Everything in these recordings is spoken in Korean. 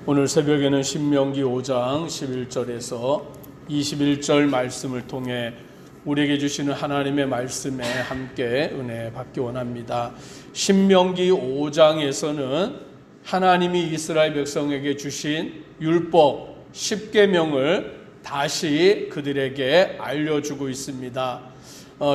오늘 새벽에는 신명기 5장 11절에서 21절 말씀을 통해 우리에게 주시는 하나님의 말씀에 함께 은혜 받기 원합니다. 신명기 5장에서는 하나님이 이스라엘 백성에게 주신 율법 10계명을 다시 그들에게 알려주고 있습니다.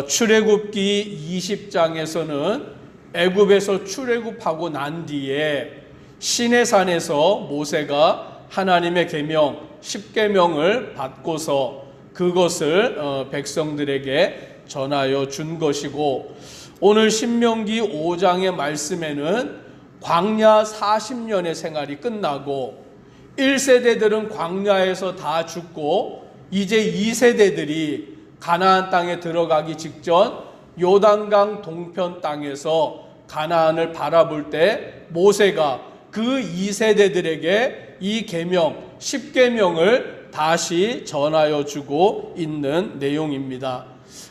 출애굽기 20장에서는 애굽에서 출애굽하고 난 뒤에 시내산에서 모세가 하나님의 계명 10계명을 받고서 그것을 백성들에게 전하여 준 것이고, 오늘 신명기 5장의 말씀에는 광야 40년의 생활이 끝나고 1세대들은 광야에서 다 죽고 이제 2세대들이 가나안 땅에 들어가기 직전 요단강 동편 땅에서 가나안을 바라볼 때 모세가 그 2세대들에게 이 계명 10계명을 다시 전하여 주고 있는 내용입니다.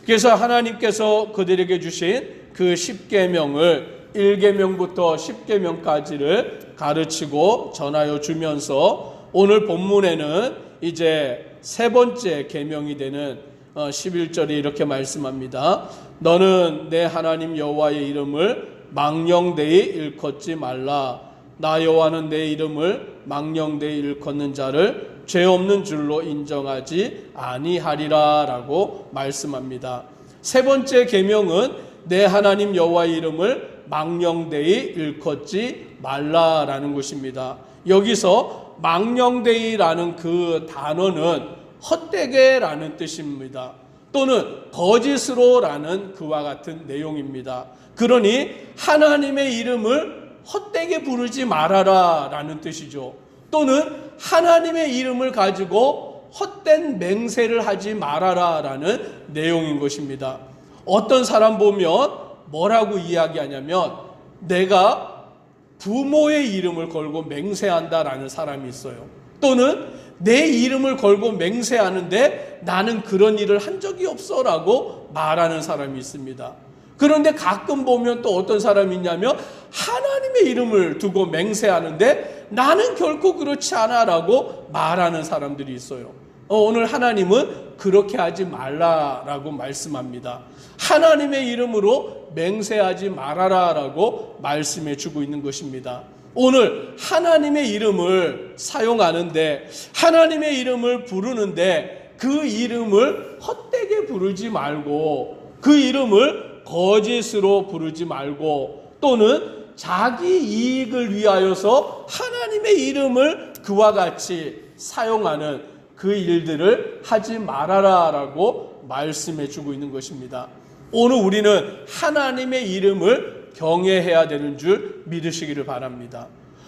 그래서 하나님께서 그들에게 주신 그 10계명을 1계명부터 10계명까지를 가르치고 전하여 주면서 오늘 본문에는 이제 세 번째 계명이 되는 11절에 이렇게 말씀합니다. 너는 내 하나님 여호와의 이름을 망령되이 일컫지 말라. 나 여호와는 내 이름을 망령되이 일컫는 자를 죄 없는 줄로 인정하지 아니하리라 라고 말씀합니다. 세 번째 계명은 내 하나님 여호와의 이름을 망령되이 일컫지 말라라는 것입니다. 여기서 망령되이라는 그 단어는 헛되게라는 뜻입니다. 또는 거짓으로라는 그와 같은 내용입니다. 그러니 하나님의 이름을 헛되게 부르지 말아라 라는 뜻이죠. 또는 하나님의 이름을 가지고 헛된 맹세를 하지 말아라 라는 내용인 것입니다. 어떤 사람 보면 뭐라고 이야기하냐면 내가 부모의 이름을 걸고 맹세한다라는 사람이 있어요. 또는 내 이름을 걸고 맹세하는데 나는 그런 일을 한 적이 없어 라고 말하는 사람이 있습니다. 그런데 가끔 보면 또 어떤 사람이 있냐면 하나님의 이름을 두고 맹세하는데 나는 결코 그렇지 않아 라고 말하는 사람들이 있어요. 오늘 하나님은 그렇게 하지 말라라고 말씀합니다. 하나님의 이름으로 맹세하지 말아라 라고 말씀해 주고 있는 것입니다. 오늘 하나님의 이름을 사용하는데, 하나님의 이름을 부르는데 그 이름을 헛되게 부르지 말고, 그 이름을 거짓으로 부르지 말고, 또는 자기 이익을 위하여서 하나님의 이름을 그와 같이 사용하는 그 일들을 하지 말아라 라고 말씀해 주고 있는 것입니다. 오늘 우리는 하나님의 이름을 경외해야 되는 줄 믿으시기를 바랍니다.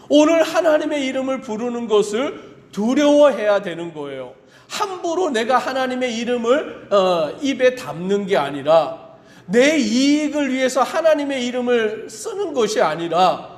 오늘 하나님의 이름을 부르는 것을 두려워해야 되는 거예요. 함부로 내가 하나님의 이름을 입에 담는 게 아니라, 내 이익을 위해서 하나님의 이름을 쓰는 것이 아니라,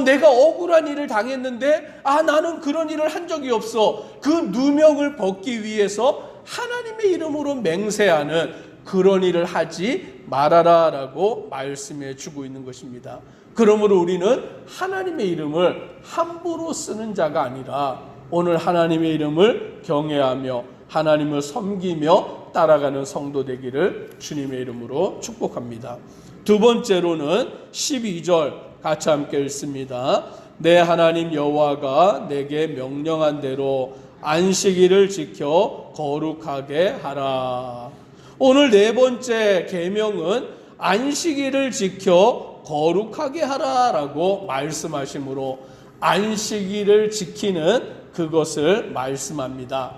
내가 억울한 일을 당했는데 나는 그런 일을 한 적이 없어, 그 누명을 벗기 위해서 하나님의 이름으로 맹세하는 그런 일을 하지 말아라 라고 말씀해 주고 있는 것입니다. 그러므로 우리는 하나님의 이름을 함부로 쓰는 자가 아니라 오늘 하나님의 이름을 경외하며 하나님을 섬기며 따라가는 성도 되기를 주님의 이름으로 축복합니다. 두 번째로는 12절 같이 함께 읽습니다. 내 하나님 여호와가 내게 명령한 대로 안식일을 지켜 거룩하게 하라. 오늘 네 번째 계명은 안식일을 지켜 거룩하게 하라라고 말씀하시므로 안식일을 지키는 그것을 말씀합니다.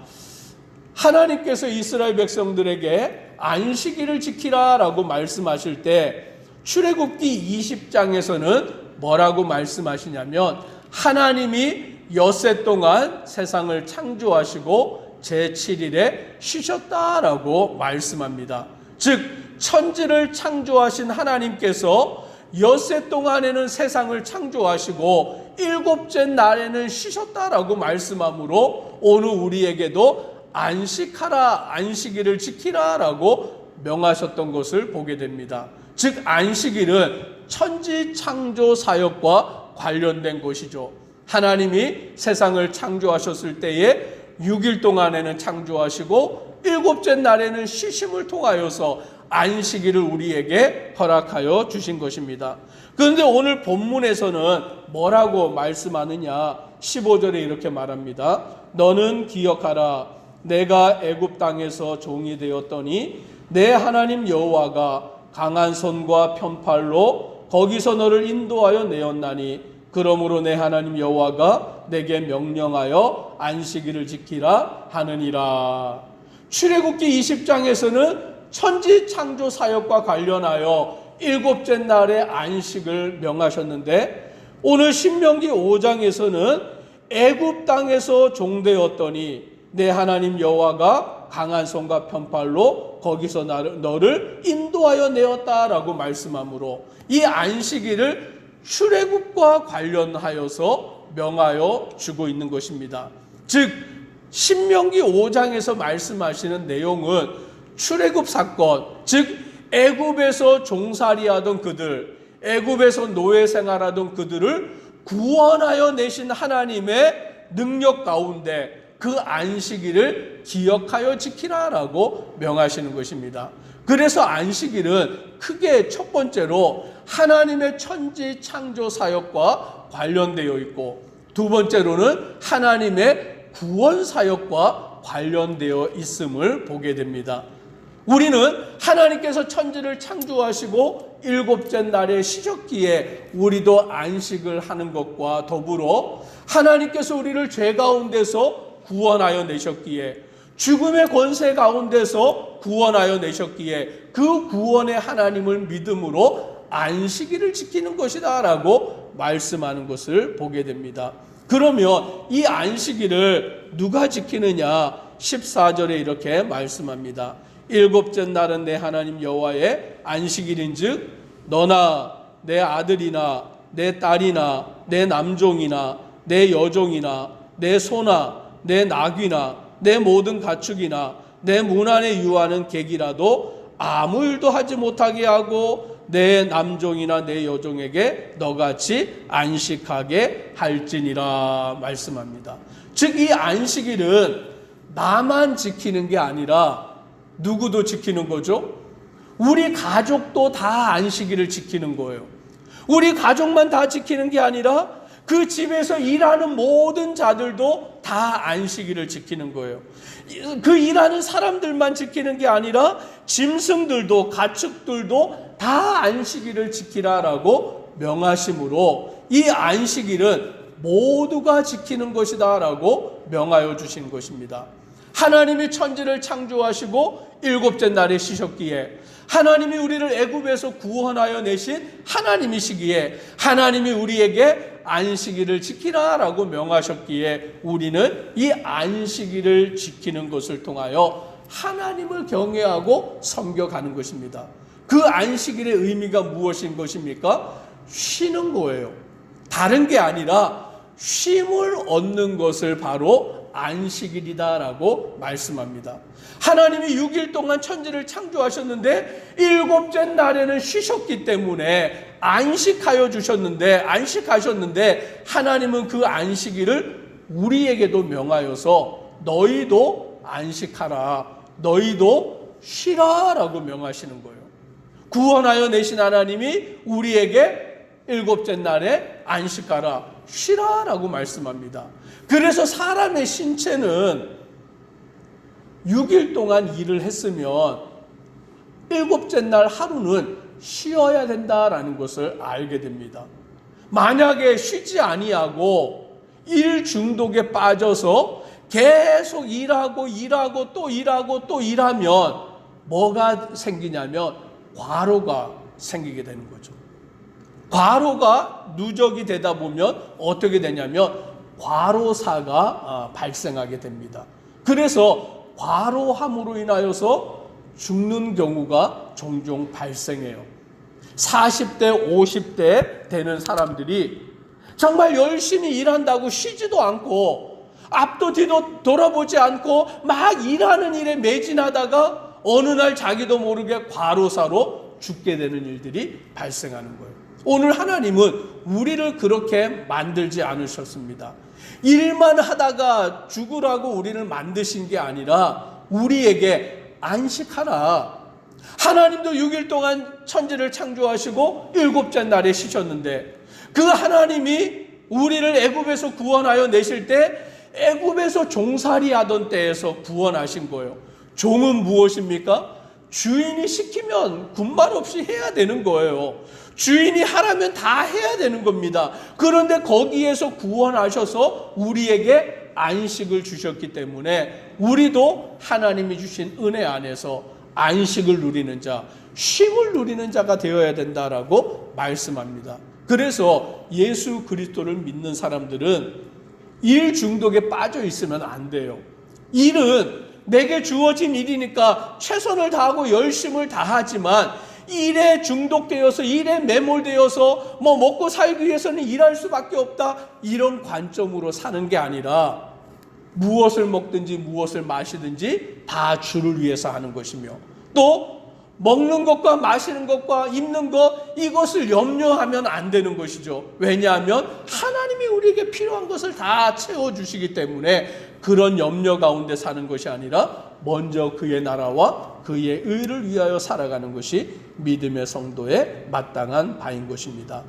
하나님께서 이스라엘 백성들에게 안식일을 지키라라고 말씀하실 때 출애굽기 20장에서는 뭐라고 말씀하시냐면 하나님이 엿새 동안 세상을 창조하시고 제7일에 쉬셨다라고 말씀합니다. 즉 천지를 창조하신 하나님께서 엿새 동안에는 세상을 창조하시고 일곱째 날에는 쉬셨다라고 말씀하므로 오늘 우리에게도 안식하라, 안식일을 지키라라고 명하셨던 것을 보게 됩니다. 즉 안식일은 천지 창조 사역과 관련된 것이죠. 하나님이 세상을 창조하셨을 때에 6일 동안에는 창조하시고 7째 날에는 쉬심을 통하여서 안식일을 우리에게 허락하여 주신 것입니다. 그런데 오늘 본문에서는 뭐라고 말씀하느냐? 15절에 이렇게 말합니다. 너는 기억하라. 내가 애굽 땅에서 종이 되었더니 내 하나님 여호와가 강한 손과 편팔로 거기서 너를 인도하여 내었나니 그러므로 내 하나님 여호와가 내게 명령하여 안식일을 지키라 하느니라. 출애굽기 20장에서는 천지 창조 사역과 관련하여 7째 날에 안식을 명하셨는데 오늘 신명기 5장에서는 애굽 땅에서 종되었더니 내 하나님 여호와가 강한 손과 편팔로 거기서 너를 인도하여 내었다라고 말씀하므로 이 안식일을 출애굽과 관련하여서 명하여 주고 있는 것입니다. 즉 신명기 5장에서 말씀하시는 내용은 출애굽 사건, 즉 애굽에서 종살이하던 그들, 애굽에서 노예 생활하던 그들을 구원하여 내신 하나님의 능력 가운데 그 안식일을 기억하여 지키라라고 명하시는 것입니다. 그래서 안식일은 크게 첫 번째로 하나님의 천지 창조 사역과 관련되어 있고 두 번째로는 하나님의 구원 사역과 관련되어 있음을 보게 됩니다. 우리는 하나님께서 천지를 창조하시고 7째 날에 쉬셨기에 우리도 안식을 하는 것과 더불어 하나님께서 우리를 죄 가운데서 구원하여 내셨기에 죽음의 권세 가운데서 구원하여 내셨기에 그 구원의 하나님을 믿음으로 안식일을 지키는 것이다 라고 말씀하는 것을 보게 됩니다. 그러면 이 안식일을 누가 지키느냐? 14절에 이렇게 말씀합니다. 7째 날은 내 하나님 여호와의 안식일인즉 너나 내 아들이나 내 딸이나 내 남종이나 내 여종이나 내 소나 내 나귀나 내 모든 가축이나 내 문 안에 유하는 객이라도 아무 일도 하지 못하게 하고 내 남종이나 내 여종에게 너같이 안식하게 할지니라 말씀합니다. 즉 이 안식일은 나만 지키는 게 아니라 누구도 지키는 거죠? 우리 가족도 다 안식일을 지키는 거예요. 우리 가족만 다 지키는 게 아니라 그 집에서 일하는 모든 자들도 다 안식일을 지키는 거예요. 그 일하는 사람들만 지키는 게 아니라 짐승들도 가축들도 다 안식일을 지키라라고 명하심으로 이 안식일은 모두가 지키는 것이다 라고 명하여 주신 것입니다. 하나님이 천지를 창조하시고 7째 날에 쉬셨기에 하나님이 우리를 애굽에서 구원하여 내신 하나님이시기에 하나님이 우리에게 안식일을 지키라라고 명하셨기에 우리는 이 안식일을 지키는 것을 통하여 하나님을 경외하고 섬겨가는 것입니다. 그 안식일의 의미가 무엇인 것입니까? 쉬는 거예요. 다른 게 아니라 쉼을 얻는 것을 바로 안식일이다라고 말씀합니다. 하나님이 6일 동안 천지를 창조하셨는데 7째 날에는 쉬셨기 때문에 안식하셨는데 하나님은 그 안식일을 우리에게도 명하여서 너희도 안식하라, 너희도 쉬라라고 명하시는 거예요. 구원하여 내신 하나님이 우리에게 7째 날에 안식하라, 쉬라라고 말씀합니다. 그래서 사람의 신체는 6일 동안 일을 했으면 7째 날 하루는 쉬어야 된다라는 것을 알게 됩니다. 만약에 쉬지 아니하고 일 중독에 빠져서 계속 일하고 또 일하면 뭐가 생기냐면 과로가 생기게 되는 거죠. 과로가 누적이 되다 보면 어떻게 되냐면 과로사가 발생하게 됩니다. 그래서 과로함으로 인하여서 죽는 경우가 종종 발생해요. 40대, 50대 되는 사람들이 정말 열심히 일한다고 쉬지도 않고 앞도 뒤도 돌아보지 않고 막 일하는 일에 매진하다가 어느 날 자기도 모르게 과로사로 죽게 되는 일들이 발생하는 거예요. 오늘 하나님은 우리를 그렇게 만들지 않으셨습니다. 일만 하다가 죽으라고 우리를 만드신 게 아니라 우리에게 안식하라. 하나님도 6일 동안 천지를 창조하시고 7째 날에 쉬셨는데 그 하나님이 우리를 애굽에서 구원하여 내실 때 애굽에서 종살이 하던 때에서 구원하신 거예요. 종은 무엇입니까? 주인이 시키면 군말 없이 해야 되는 거예요. 주인이 하라면 다 해야 되는 겁니다. 그런데 거기에서 구원하셔서 우리에게 안식을 주셨기 때문에 우리도 하나님이 주신 은혜 안에서 안식을 누리는 자, 쉼을 누리는 자가 되어야 된다라고 말씀합니다. 그래서 예수 그리스도를 믿는 사람들은 일 중독에 빠져 있으면 안 돼요. 일은 내게 주어진 일이니까 최선을 다하고 열심을 다하지만 일에 중독되어서 일에 매몰되어서 먹고 살기 위해서는 일할 수밖에 없다, 이런 관점으로 사는 게 아니라 무엇을 먹든지 무엇을 마시든지 다 주를 위해서 하는 것이며 또 먹는 것과 마시는 것과 입는 것, 이것을 염려하면 안 되는 것이죠. 왜냐하면 하나님이 우리에게 필요한 것을 다 채워주시기 때문에 그런 염려 가운데 사는 것이 아니라 먼저 그의 나라와 그의 의를 위하여 살아가는 것이 믿음의 성도의 마땅한 바인 것입니다.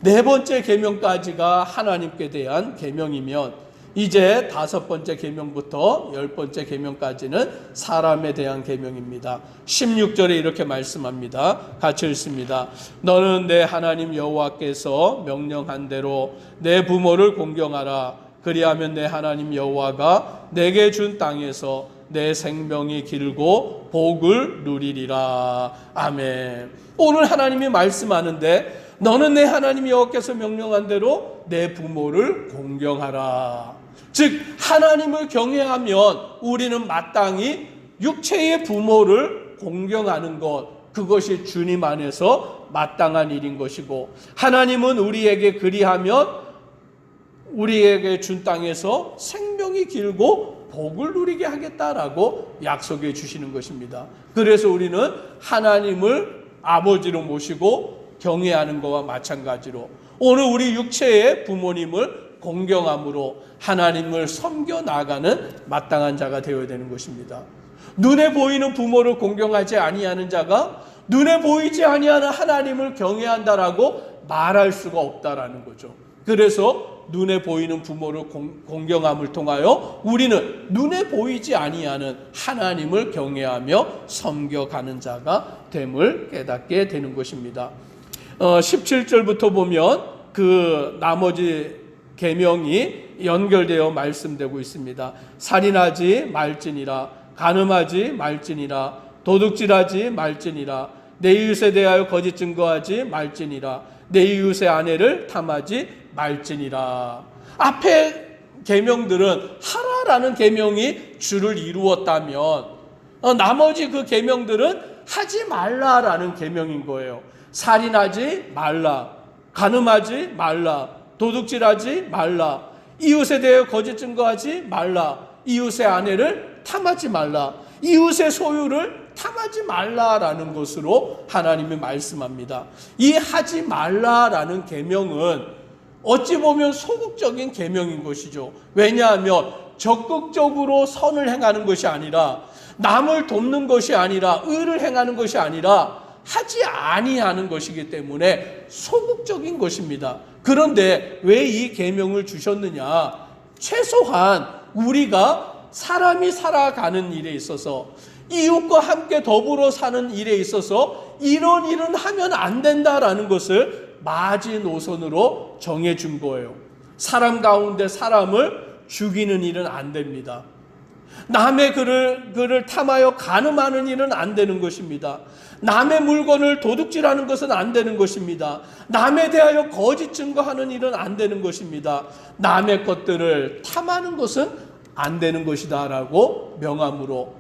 네 번째 계명까지가 하나님께 대한 계명이면 이제 5번째 계명부터 10번째 계명까지는 사람에 대한 계명입니다. 16절에 이렇게 말씀합니다. 같이 읽습니다. 너는 내 하나님 여호와께서 명령한 대로 내 부모를 공경하라. 그리하면 내 하나님 여호와가 내게 준 땅에서 내 생명이 길고 복을 누리리라. 아멘. 오늘 하나님이 말씀하는데 너는 내 하나님 여호와께서 명령한 대로 내 부모를 공경하라. 즉 하나님을 경외하면 우리는 마땅히 육체의 부모를 공경하는 것, 그것이 주님 안에서 마땅한 일인 것이고, 하나님은 우리에게 그리하면 우리에게 준 땅에서 생명이 길고 복을 누리게 하겠다라고 약속해 주시는 것입니다. 그래서 우리는 하나님을 아버지로 모시고 경외하는 것과 마찬가지로 오늘 우리 육체의 부모님을 공경함으로 하나님을 섬겨 나가는 마땅한 자가 되어야 되는 것입니다. 눈에 보이는 부모를 공경하지 아니하는 자가 눈에 보이지 아니하는 하나님을 경외한다라고 말할 수가 없다라는 거죠. 그래서 눈에 보이는 부모를 공경함을 통하여 우리는 눈에 보이지 아니하는 하나님을 경외하며 섬겨가는 자가 됨을 깨닫게 되는 것입니다. 17절부터 보면 그 나머지 계명이 연결되어 말씀되고 있습니다. 살인하지 말지니라, 간음하지 말지니라, 도둑질하지 말지니라, 내 이웃에 대하여 거짓 증거하지 말지니라, 내 이웃의 아내를 탐하지 말지니라. 앞에 계명들은 하라라는 계명이 주를 이루었다면 나머지 그 계명들은 하지 말라라는 계명인 거예요. 살인하지 말라, 간음하지 말라, 도둑질하지 말라, 이웃에 대해 거짓 증거하지 말라, 이웃의 아내를 탐하지 말라, 이웃의 소유를 탐하지 말라라는 것으로 하나님이 말씀합니다. 이 하지 말라라는 계명은 어찌 보면 소극적인 계명인 것이죠. 왜냐하면 적극적으로 선을 행하는 것이 아니라, 남을 돕는 것이 아니라, 의를 행하는 것이 아니라 하지 아니하는 것이기 때문에 소극적인 것입니다. 그런데 왜 이 계명을 주셨느냐? 최소한 우리가 사람이 살아가는 일에 있어서, 이웃과 함께 더불어 사는 일에 있어서 이런 일은 하면 안 된다라는 것을 마지노선으로 정해준 거예요. 사람 가운데 사람을 죽이는 일은 안 됩니다. 남의 그를 탐하여 간음하는 일은 안 되는 것입니다. 남의 물건을 도둑질하는 것은 안 되는 것입니다. 남에 대하여 거짓 증거하는 일은 안 되는 것입니다. 남의 것들을 탐하는 것은 안 되는 것이다 라고 명함으로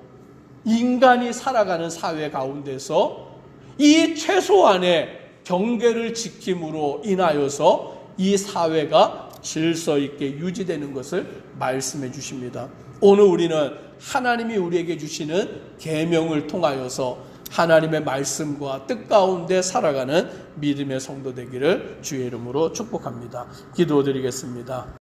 인간이 살아가는 사회 가운데서 이 최소한의 경계를 지킴으로 인하여서 이 사회가 질서 있게 유지되는 것을 말씀해 주십니다. 오늘 우리는 하나님이 우리에게 주시는 계명을 통하여서 하나님의 말씀과 뜻 가운데 살아가는 믿음의 성도 되기를 주의 이름으로 축복합니다. 기도드리겠습니다.